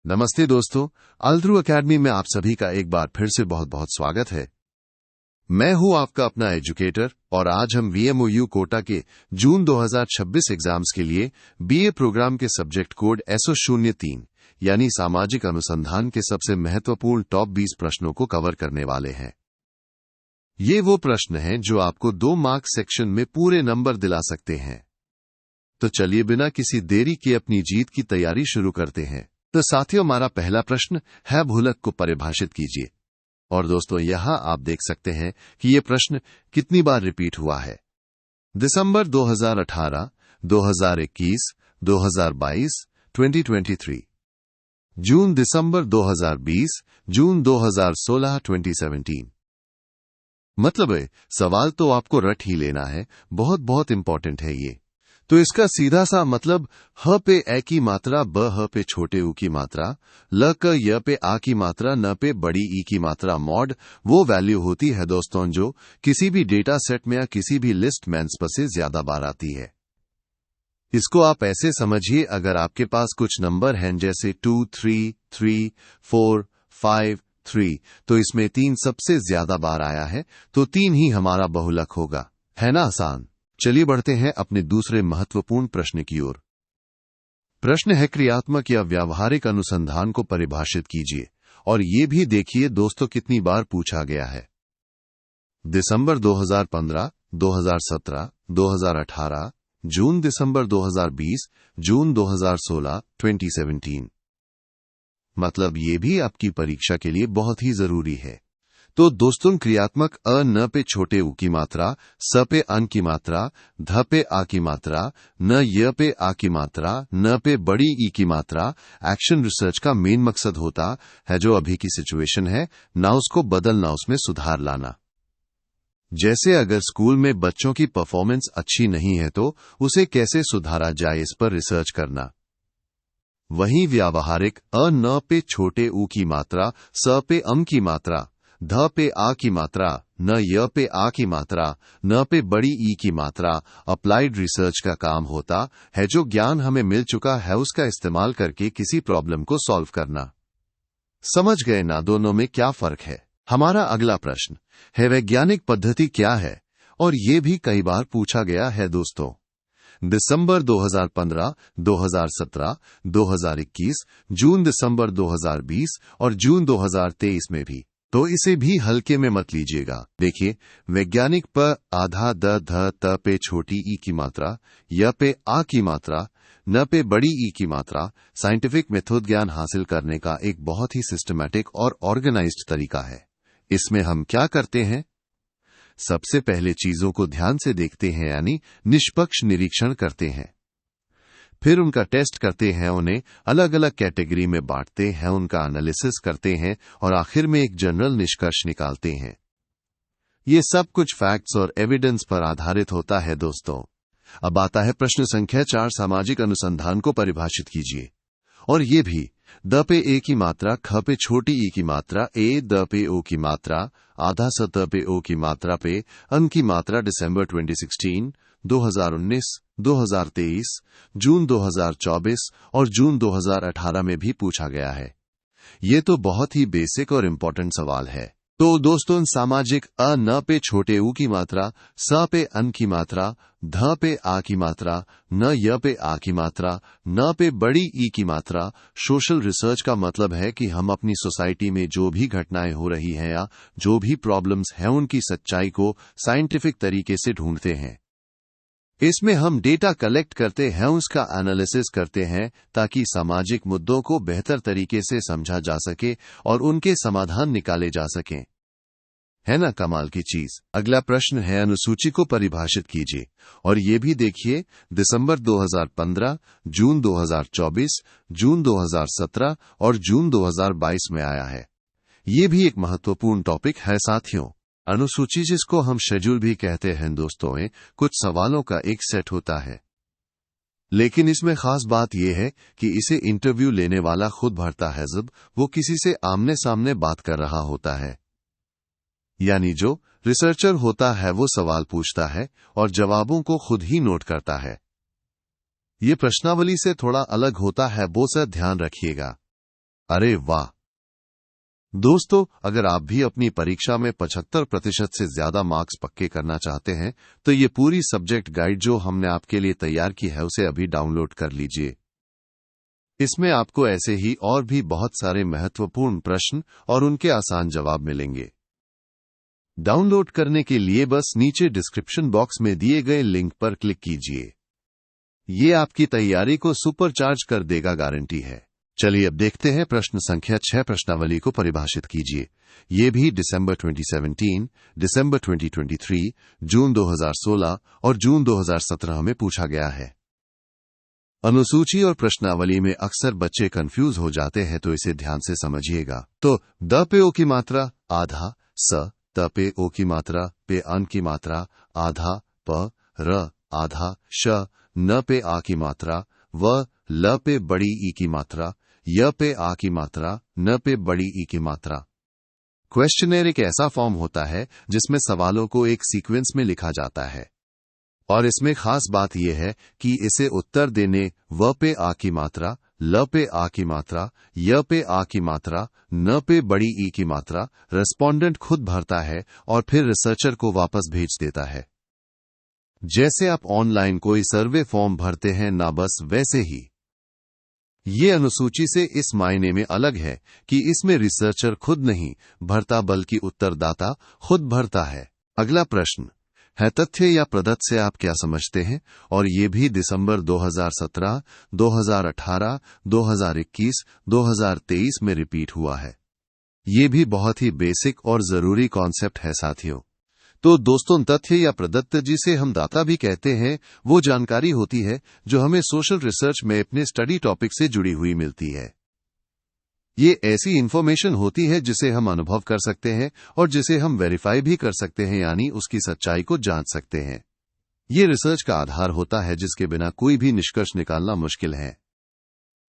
नमस्ते दोस्तों, आल्द्रू एकेडमी में आप सभी का एक बार फिर से बहुत बहुत स्वागत है। मैं हूं आपका अपना एजुकेटर और आज हम VMOU कोटा के जून 2026 एग्जाम्स के लिए BA प्रोग्राम के सब्जेक्ट कोड SO03 यानी सामाजिक अनुसंधान के सबसे महत्वपूर्ण टॉप 20 प्रश्नों को कवर करने वाले हैं। ये वो प्रश्न हैं जो आपको 2 मार्क सेक्शन में पूरे नंबर दिला सकते हैं। तो चलिए बिना किसी देरी के अपनी जीत की तैयारी शुरू करते हैं। तो साथियों, हमारा पहला प्रश्न है भूलक को परिभाषित कीजिए। और दोस्तों, यहां आप देख सकते हैं कि यह प्रश्न कितनी बार रिपीट हुआ है। दिसंबर 2018, 2021, 2022, 2023, जून दिसंबर 2020, जून 2016, 2017। मतलब है, सवाल तो आपको रट ही लेना है, बहुत बहुत इंपॉर्टेंट है ये। तो इसका सीधा सा मतलब ह पे ए की मात्रा, ब ह पे छोटे उ की मात्रा, ल क य पे आ की मात्रा, न पे बड़ी ई की मात्रा मॉड वो वैल्यू होती है दोस्तों जो किसी भी डेटा सेट में या किसी भी लिस्ट में से ज्यादा बार आती है। इसको आप ऐसे समझिए, अगर आपके पास कुछ नंबर हैं जैसे 2, 3, 3, 4, 5, 3, तो इसमें 3 सबसे ज्यादा बार आया है, तो 3 ही हमारा बहुलक होगा। है ना आसान? चलिए बढ़ते हैं अपने दूसरे महत्वपूर्ण प्रश्न की ओर। प्रश्न है, क्रियात्मक या व्यावहारिक अनुसंधान को परिभाषित कीजिए। और ये भी देखिए दोस्तों कितनी बार पूछा गया है। दिसंबर 2015, 2017, 2018, जून दिसंबर 2020, जून 2016, 2017। मतलब ये भी आपकी परीक्षा के लिए बहुत ही जरूरी है। तो दोस्तों, क्रियात्मक अ न पे छोटे उ की मात्रा, स पे अन की मात्रा, ध पे आ की मात्रा, न य पे आ की मात्रा, न पे बड़ी ई की मात्रा। एक्शन रिसर्च का मेन मकसद होता है जो अभी की सिचुएशन है ना उसको बदलना, उसमें सुधार लाना। जैसे अगर स्कूल में बच्चों की परफॉर्मेंस अच्छी नहीं है तो उसे कैसे सुधारा जाए, इस पर रिसर्च करना। वहीं व्यावहारिक अ न पे छोटे उ की मात्रा, स पे अम की मात्रा, ध पे आ की मात्रा, न य पे आ की मात्रा, न पे बड़ी ई की मात्रा अप्लाइड रिसर्च का काम होता है। जो ज्ञान हमें मिल चुका है उसका इस्तेमाल करके किसी प्रॉब्लम को सॉल्व करना। समझ गए ना दोनों में क्या फर्क है? हमारा अगला प्रश्न है, वैज्ञानिक पद्धति क्या है? और ये भी कई बार पूछा गया है दोस्तों। दिसंबर 2015, 2017, 2021, जून दिसंबर 2020 और जून 2023 में भी। तो इसे भी हल्के में मत लीजिएगा। देखिए, वैज्ञानिक प आधा द ध त पे छोटी ई की मात्रा, य पे आ की मात्रा, न पे बड़ी ई की मात्रा साइंटिफिक मेथड ज्ञान हासिल करने का एक बहुत ही सिस्टमैटिक और ऑर्गेनाइज्ड तरीका है। इसमें हम क्या करते हैं? सबसे पहले चीजों को ध्यान से देखते हैं, यानी निष्पक्ष निरीक्षण करते हैं। फिर उनका टेस्ट करते हैं, उन्हें अलग अलग कैटेगरी में बांटते हैं, उनका एनालिसिस करते हैं और आखिर में एक जनरल निष्कर्ष निकालते हैं। ये सब कुछ फैक्ट्स और एविडेंस पर आधारित होता है दोस्तों। अब आता है प्रश्न संख्या 4, सामाजिक अनुसंधान को परिभाषित कीजिए। और ये भी द पे ए की मात्रा, ख पे छोटी ई की मात्रा, ए द पे ओ की मात्रा, आधा स त पे ओ की मात्रा पे अन की मात्रा दिसंबर 2016, 2019, 2023, जून 2024 और जून 2018 में भी पूछा गया है। ये तो बहुत ही बेसिक और इम्पोर्टेंट सवाल है। तो दोस्तों, सामाजिक अ न पे छोटे उ की मात्रा, स पे अन की मात्रा, ध पे आ की मात्रा, न य पे आ की मात्रा, न पे बड़ी ई की मात्रा। सोशल रिसर्च का मतलब है कि हम अपनी सोसाइटी में जो भी घटनाएं हो रही हैं या जो भी प्रॉब्लम्स हैं उनकी सच्चाई को साइंटिफिक तरीके से ढूंढते हैं। इसमें हम डेटा कलेक्ट करते हैं, उसका एनालिसिस करते हैं ताकि सामाजिक मुद्दों को बेहतर तरीके से समझा जा सके और उनके समाधान निकाले जा सकें। है ना कमाल की चीज? अगला प्रश्न है, अनुसूची को परिभाषित कीजिए। और ये भी देखिए, दिसंबर 2015, जून 2024, जून 2017 और जून 2022 में आया है। ये भी एक महत्वपूर्ण टॉपिक है साथियों। अनुसूची, जिसको हम शेड्यूल भी कहते हैं दोस्तों, में कुछ सवालों का एक सेट होता है। लेकिन इसमें खास बात यह है कि इसे इंटरव्यू लेने वाला खुद भरता है, जब वो किसी से आमने सामने बात कर रहा होता है। यानी जो रिसर्चर होता है वो सवाल पूछता है और जवाबों को खुद ही नोट करता है। ये प्रश्नावली से थोड़ा अलग होता है, वो सब ध्यान रखिएगा। अरे वाह दोस्तों, अगर आप भी अपनी परीक्षा में 75% से ज्यादा मार्क्स पक्के करना चाहते हैं तो ये पूरी सब्जेक्ट गाइड जो हमने आपके लिए तैयार की है उसे अभी डाउनलोड कर लीजिए। इसमें आपको ऐसे ही और भी बहुत सारे महत्वपूर्ण प्रश्न और उनके आसान जवाब मिलेंगे। डाउनलोड करने के लिए बस नीचे डिस्क्रिप्शन बॉक्स में दिए गए लिंक पर क्लिक कीजिए। ये आपकी तैयारी को सुपरचार्ज कर देगा, गारंटी है। चलिए अब देखते हैं प्रश्न संख्या 6 प्रश्नावली को परिभाषित कीजिए। ये भी दिसंबर 2017, दिसंबर 2023, जून 2016 और जून 2017 में पूछा गया है। अनुसूची और प्रश्नावली में अक्सर बच्चे कंफ्यूज हो जाते हैं, तो इसे ध्यान से समझिएगा। तो द पे ओ की मात्रा आधा, स त पे ओ की मात्रा पे अन की मात्रा आधा, प र आधा, श न पे आ की मात्रा व ल पे बड़ी ई की मात्रा, य पे आ की मात्रा, न पे बड़ी ई की मात्रा। क्वेश्चनर एक ऐसा फॉर्म होता है जिसमें सवालों को एक सीक्वेंस में लिखा जाता है, और इसमें खास बात यह है कि इसे उत्तर देने व पे आ की मात्रा, ल पे आ की मात्रा, य पे आ की मात्रा, न पे बड़ी ई की मात्रा रेस्पोंडेंट खुद भरता है और फिर रिसर्चर को वापस भेज देता है। जैसे आप ऑनलाइन कोई सर्वे फॉर्म भरते हैं ना, बस वैसे ही। ये अनुसूची से इस मायने में अलग है कि इसमें रिसर्चर खुद नहीं भरता बल्कि उत्तरदाता खुद भरता है। अगला प्रश्न है तथ्य या प्रदत्त से आप क्या समझते हैं, और ये भी दिसंबर 2017, 2018, 2021, 2023 में रिपीट हुआ है। ये भी बहुत ही बेसिक और जरूरी कॉन्सेप्ट है साथियों। तो दोस्तों, तथ्य या प्रदत्त जिसे हम डाटा भी कहते हैं, वो जानकारी होती है जो हमें सोशल रिसर्च में अपने स्टडी टॉपिक से जुड़ी हुई मिलती है। ये ऐसी इंफॉर्मेशन होती है जिसे हम अनुभव कर सकते हैं और जिसे हम वेरीफाई भी कर सकते हैं, यानी उसकी सच्चाई को जांच सकते हैं। ये रिसर्च का आधार होता है जिसके बिना कोई भी निष्कर्ष निकालना मुश्किल है।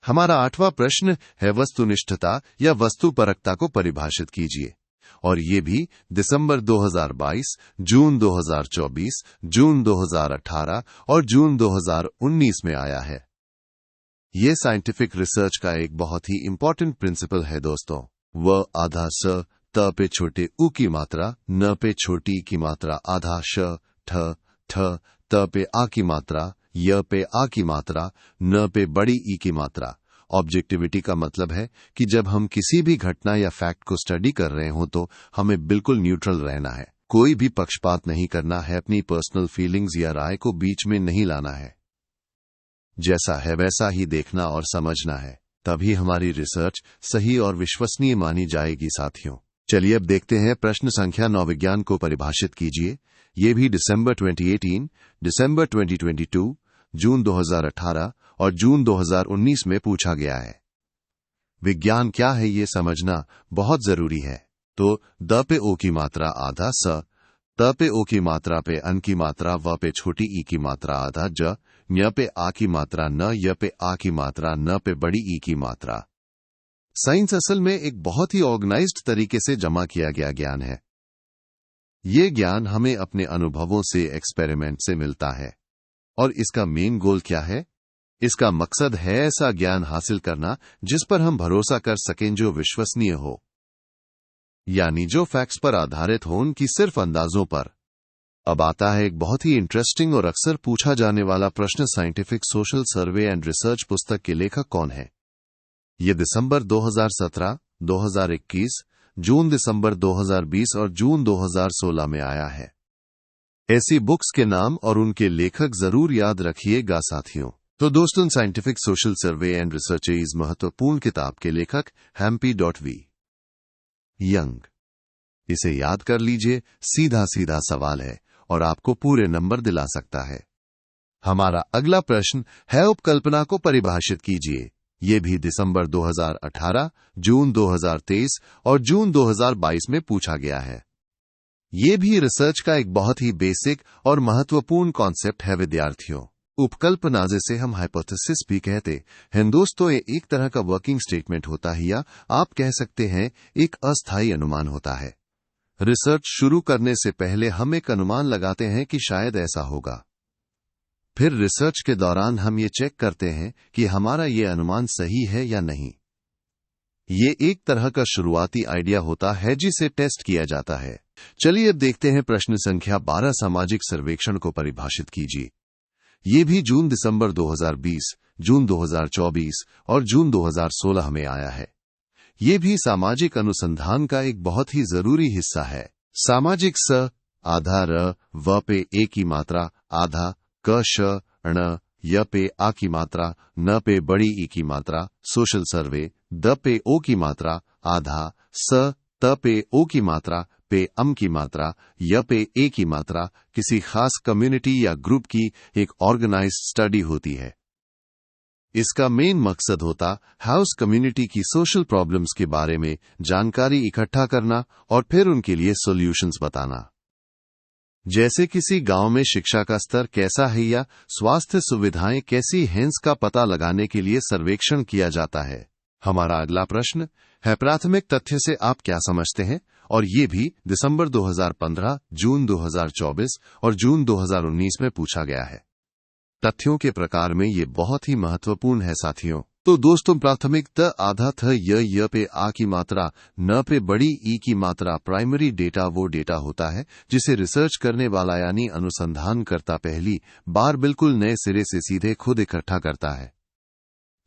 हमारा 8वां प्रश्न है वस्तुनिष्ठता या वस्तुपरकता को परिभाषित कीजिए, और ये भी दिसंबर 2022, जून 2024, जून 2018 और जून 2019 में आया है। ये साइंटिफिक रिसर्च का एक बहुत ही इंपॉर्टेंट प्रिंसिपल है दोस्तों। व आधा स त पे छोटे उ की मात्रा, न पे छोटी की मात्रा आधा श, ठ ठ त पे आ की मात्रा, य पे आ की मात्रा, न पे बड़ी ई की मात्रा। ऑब्जेक्टिविटी का मतलब है कि जब हम किसी भी घटना या फैक्ट को स्टडी कर रहे हों तो हमें बिल्कुल न्यूट्रल रहना है, कोई भी पक्षपात नहीं करना है, अपनी पर्सनल फीलिंग्स या राय को बीच में नहीं लाना है। जैसा है वैसा ही देखना और समझना है, तभी हमारी रिसर्च सही और विश्वसनीय मानी जाएगी साथियों। चलिए अब देखते हैं प्रश्न संख्या 9 विज्ञान को परिभाषित कीजिए। ये भी दिसंबर 2018, दिसंबर 2022, जून 2018 और जून 2019 में पूछा गया है। विज्ञान क्या है ये समझना बहुत जरूरी है। तो द पे ओ की मात्रा आधा, स त पे ओ की मात्रा पे अन की मात्रा, व पे छोटी ई की मात्रा आधा, ज न्य पे आ की मात्रा न, य पे आ की मात्रा न पे बड़ी ई की मात्रा। साइंस असल में एक बहुत ही ऑर्गेनाइज्ड तरीके से जमा किया गया ज्ञान है। ये ज्ञान हमें अपने अनुभवों से, एक्सपेरिमेंट से मिलता है। और इसका मेन गोल क्या है? इसका मकसद है ऐसा ज्ञान हासिल करना जिस पर हम भरोसा कर सकें, जो विश्वसनीय हो, यानी जो फैक्ट्स पर आधारित हो, उनकी सिर्फ अंदाजों पर। अब आता है एक बहुत ही इंटरेस्टिंग और अक्सर पूछा जाने वाला प्रश्न, scientific social survey and research पुस्तक के लेखक कौन है? ये दिसंबर 2017, 2021, जून दिसंबर 2020 और जून 2016 में आया है। ऐसी बुक्स के नाम और उनके लेखक जरूर याद रखिएगा साथियों। तो दोस्तों, scientific social survey and research इस महत्वपूर्ण किताब के लेखक हैम्पी.वी. यंग। इसे याद कर लीजिए, सीधा सीधा सवाल है और आपको पूरे नंबर दिला सकता है। हमारा अगला प्रश्न है उपकल्पना को परिभाषित कीजिए। ये भी दिसंबर 2018, जून 2023 और जून 2022 में पूछा गया है। ये भी रिसर्च का एक बहुत ही बेसिक और महत्वपूर्ण कॉन्सेप्ट है विद्यार्थियों। उपकल्पना, जिसे हम हाइपोथेसिस भी कहते हैं दोस्तों, ये एक तरह का वर्किंग स्टेटमेंट होता है, या आप कह सकते हैं एक अस्थायी अनुमान होता है। रिसर्च शुरू करने से पहले हम एक अनुमान लगाते हैं कि शायद ऐसा होगा। फिर रिसर्च के दौरान हम ये चेक करते हैं कि हमारा ये अनुमान सही है या नहीं। ये एक तरह का शुरुआती आइडिया होता है जिसे टेस्ट किया जाता है। चलिए अब देखते हैं प्रश्न संख्या 12। सामाजिक सर्वेक्षण को परिभाषित कीजिए। ये भी जून दिसंबर 2020, जून 2024 और जून 2016 में आया है। ये भी सामाजिक अनुसंधान का एक बहुत ही जरूरी हिस्सा है। सामाजिक स आधा र व पे ए की मात्रा आधा क श ण य पे आ की मात्रा न पे बड़ी ई की मात्रा। सोशल सर्वे द पे ओ की मात्रा आधा स त पे ओ की मात्रा पे अम की मात्रा य पे ए की मात्रा किसी खास कम्युनिटी या ग्रुप की एक ऑर्गेनाइज्ड स्टडी होती है। इसका मेन मकसद होता है उस कम्युनिटी की सोशल प्रॉब्लम्स के बारे में जानकारी इकट्ठा करना और फिर उनके लिए सॉल्यूशंस बताना। जैसे किसी गांव में शिक्षा का स्तर कैसा है या स्वास्थ्य सुविधाएं कैसी हैं, इसका पता लगाने के लिए सर्वेक्षण किया जाता है। हमारा अगला प्रश्न है प्राथमिक तथ्य से आप क्या समझते हैं, और ये भी दिसंबर 2015, जून 2024 और जून 2019 में पूछा गया है। तथ्यों के प्रकार में ये बहुत ही महत्वपूर्ण है साथियों। तो दोस्तों, प्राथमिक त आधा थ य पे आ की मात्रा न पे बड़ी ई की मात्रा। प्राइमरी डेटा वो डेटा होता है जिसे रिसर्च करने वाला यानी अनुसंधान करता पहली बार बिल्कुल नए सिरे से सीधे खुद इकट्ठा करता है।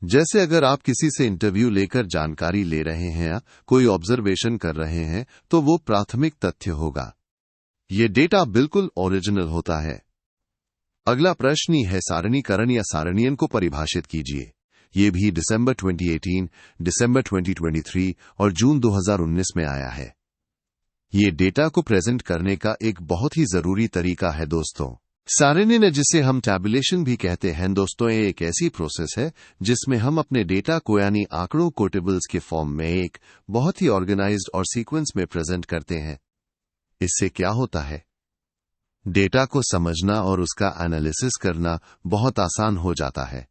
जैसे अगर आप किसी से इंटरव्यू लेकर जानकारी ले रहे हैं या कोई ऑब्जर्वेशन कर रहे हैं तो वो प्राथमिक तथ्य होगा। ये डेटा बिल्कुल ओरिजिनल होता है। अगला प्रश्न ही है सारणीकरण या सारणीयन को परिभाषित कीजिए। ये भी दिसंबर 2018, दिसंबर 2023 और जून 2019 में आया है। ये डेटा को प्रेजेंट करने का एक बहुत ही जरूरी तरीका है दोस्तों। सारणीयन, जिसे हम टैबुलेशन भी कहते हैं दोस्तों, ये एक ऐसी प्रोसेस है जिसमें हम अपने डेटा को यानी आंकड़ों को टेबल्स के फॉर्म में एक बहुत ही ऑर्गेनाइज्ड और सीक्वेंस में प्रेजेंट करते हैं। इससे क्या होता है, डेटा को समझना और उसका एनालिसिस करना बहुत आसान हो जाता है।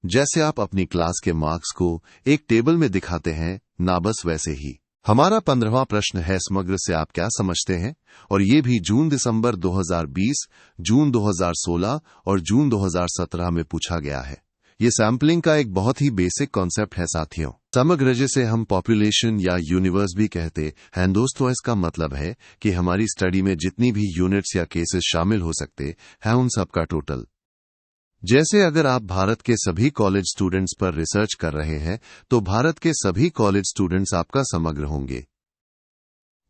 जैसे आप अपनी क्लास के मार्क्स को एक टेबल में दिखाते हैं, ना बस वैसे ही। हमारा 15वां प्रश्न है समग्र से आप क्या समझते हैं, और ये भी जून दिसंबर 2020, जून 2016 और जून 2017 में पूछा गया है। ये सैम्पलिंग का एक बहुत ही बेसिक कॉन्सेप्ट है साथियों। समग्र जिसे हम पॉपुलेशन या यूनिवर्स भी कहते हैं दोस्तों, इसका मतलब है कि हमारी स्टडी में जितनी भी यूनिट्स या केसेस शामिल हो सकते हैं उन सब का टोटल। जैसे अगर आप भारत के सभी कॉलेज स्टूडेंट्स पर रिसर्च कर रहे हैं तो भारत के सभी कॉलेज स्टूडेंट्स आपका समग्र होंगे,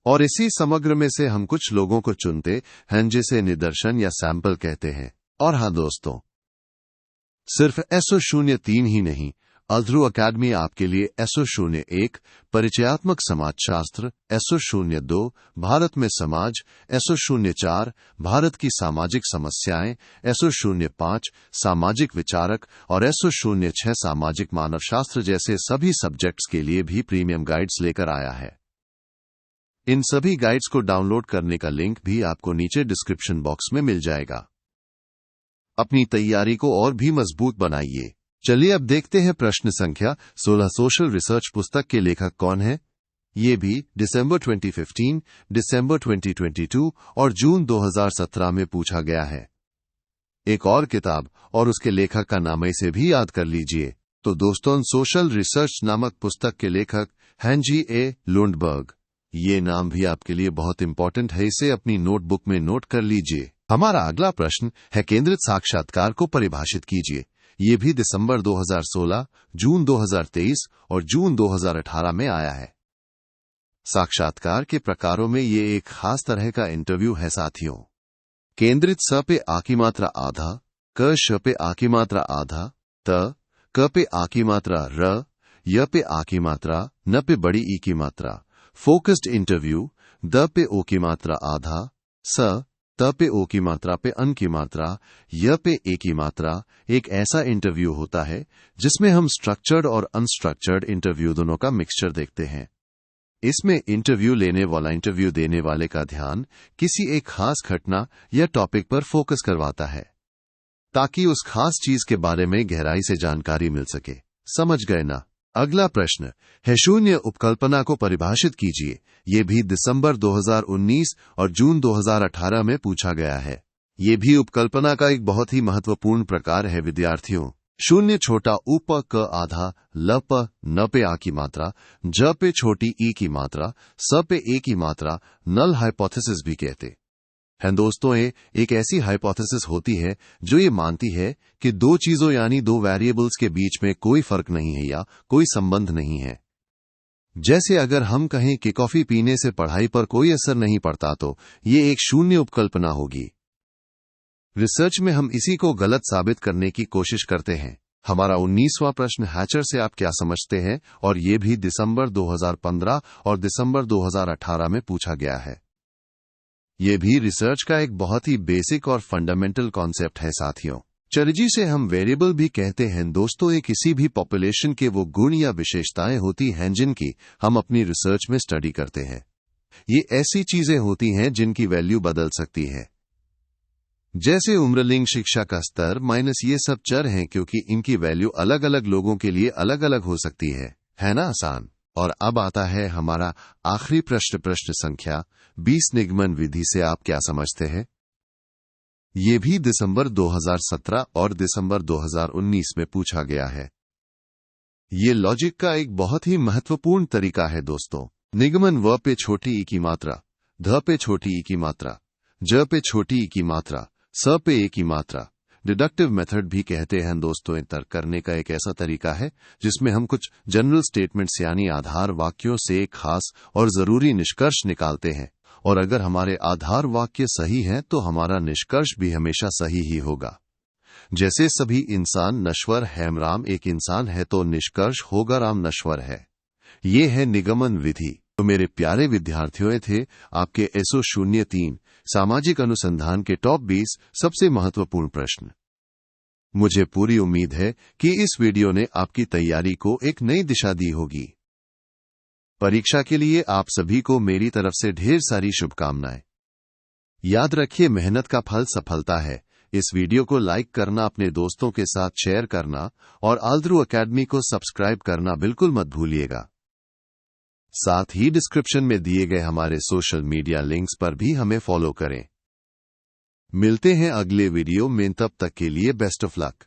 और इसी समग्र में से हम कुछ लोगों को चुनते हैं जिसे निदर्शन या सैंपल कहते हैं। और हाँ दोस्तों, सिर्फ SO03 ही नहीं, अल्ध्रू अकेडमी आपके लिए SO01 परिचयात्मक समाजशास्त्र, SO02 भारत में समाज, SO04 भारत की सामाजिक समस्याएं, SO05 सामाजिक विचारक और SO06 सामाजिक मानवशास्त्र जैसे सभी सब्जेक्ट्स के लिए भी प्रीमियम गाइड्स लेकर आया है। इन सभी गाइड्स को डाउनलोड करने का लिंक भी आपको नीचे डिस्क्रिप्शन बॉक्स में मिल जाएगा। अपनी तैयारी को और भी मजबूत बनाइए। चलिए अब देखते हैं प्रश्न संख्या 16। सोशल रिसर्च पुस्तक के लेखक कौन है? ये भी दिसंबर 2015, दिसंबर 2022 और जून 2017 में पूछा गया है। एक और किताब और उसके लेखक का नाम इसे भी याद कर लीजिए। तो दोस्तों, सोशल रिसर्च नामक पुस्तक के लेखक हैं G.A. लुंडबर्ग। ये नाम भी आपके लिए बहुत इंपॉर्टेंट है, इसे अपनी नोटबुक में नोट कर लीजिए। हमारा अगला प्रश्न है केंद्रित साक्षात्कार को परिभाषित कीजिए। ये भी दिसंबर 2016, जून 2023 और जून 2018 में आया है। साक्षात्कार के प्रकारों में ये एक खास तरह का इंटरव्यू है साथियों। केंद्रित स पे आ की मात्रा आधा, क श पे आ की मात्रा आधा, त क पे आ की मात्रा र, य पे आ की मात्रा, न पे बड़ी ई की मात्रा। फोकस्ड इंटरव्यू द पे ओ की मात्रा आधा, स त पे ओ की मात्रा पे अन की मात्रा, य पे ए की मात्रा। एक ऐसा इंटरव्यू होता है जिसमें हम स्ट्रक्चर्ड और अनस्ट्रक्चर्ड इंटरव्यू दोनों का मिक्सचर देखते हैं। इसमें इंटरव्यू लेने वाला इंटरव्यू देने वाले का ध्यान किसी एक खास घटना या टॉपिक पर फोकस करवाता है ताकि उस खास चीज के बारे में गहराई से जानकारी मिल सके। समझ गए ना? अगला प्रश्न है शून्य उपकल्पना को परिभाषित कीजिए। ये भी दिसंबर 2019 और जून 2018 में पूछा गया है। ये भी उपकल्पना का एक बहुत ही महत्वपूर्ण प्रकार है विद्यार्थियों। शून्य छोटा उ प क आधा ल प न पे आ की मात्रा, ज पे छोटी ई की मात्रा, स पे ए की मात्रा नल हाइपोथेसिस भी कहते हैं दोस्तों। एक ऐसी हाइपोथेसिस होती है जो ये मानती है कि दो चीजों यानी दो वेरिएबल्स के बीच में कोई फर्क नहीं है या कोई संबंध नहीं है। जैसे अगर हम कहें कि कॉफी पीने से पढ़ाई पर कोई असर नहीं पड़ता तो ये एक शून्य उपकल्पना होगी। रिसर्च में हम इसी को गलत साबित करने की कोशिश करते हैं। हमारा 19वां प्रश्न हैचर से आप क्या समझते हैं, और ये भी दिसंबर 2015 और दिसंबर 2018 में पूछा गया है। ये भी रिसर्च का एक बहुत ही बेसिक और फंडामेंटल कॉन्सेप्ट है साथियों। चरिजी से हम वेरिएबल भी कहते हैं दोस्तों। ये किसी भी पॉपुलेशन के वो गुण या विशेषताएं होती हैं जिनकी हम अपनी रिसर्च में स्टडी करते हैं। ये ऐसी चीजें होती हैं जिनकी वैल्यू बदल सकती है, जैसे उम्र, लिंग, शिक्षा का स्तर माइनस ये सब चर हैं क्योंकि इनकी वैल्यू अलग अलग लोगों के लिए अलग अलग हो सकती है ना आसान। और अब आता है हमारा आखिरी प्रश्न, प्रश्न संख्या 20 निगमन विधि से आप क्या समझते हैं। ये भी दिसंबर 2017 और दिसंबर 2019 में पूछा गया है। ये लॉजिक का एक बहुत ही महत्वपूर्ण तरीका है दोस्तों। निगमन व पे छोटी ई की मात्रा, ध पे छोटी ई की मात्रा, ज पे छोटी ई की मात्रा, स पे ए की मात्रा। डिडक्टिव मेथड भी कहते हैं दोस्तों। तर्क करने का एक ऐसा तरीका है जिसमें हम कुछ जनरल स्टेटमेंट्स यानी आधार वाक्यों से एक खास और जरूरी निष्कर्ष निकालते हैं, और अगर हमारे आधार वाक्य सही हैं तो हमारा निष्कर्ष भी हमेशा सही ही होगा। जैसे सभी इंसान नश्वर है, राम एक इंसान है, तो निष्कर्ष होगा राम नश्वर है। ये है निगमन विधि। तो मेरे प्यारे विद्यार्थियों, थे आपके SO 03 सामाजिक अनुसंधान के टॉप 20 सबसे महत्वपूर्ण प्रश्न। मुझे पूरी उम्मीद है कि इस वीडियो ने आपकी तैयारी को एक नई दिशा दी होगी। परीक्षा के लिए आप सभी को मेरी तरफ से ढेर सारी शुभकामनाएं। याद रखिए, मेहनत का फल सफलता है। इस वीडियो को लाइक करना, अपने दोस्तों के साथ शेयर करना और आल्द्रू एकेडमी को सब्सक्राइब करना बिल्कुल मत भूलिएगा। साथ ही डिस्क्रिप्शन में दिए गए हमारे सोशल मीडिया लिंक्स पर भी हमें फॉलो करें। मिलते हैं अगले वीडियो में, तब तक के लिए बेस्ट ऑफ लक।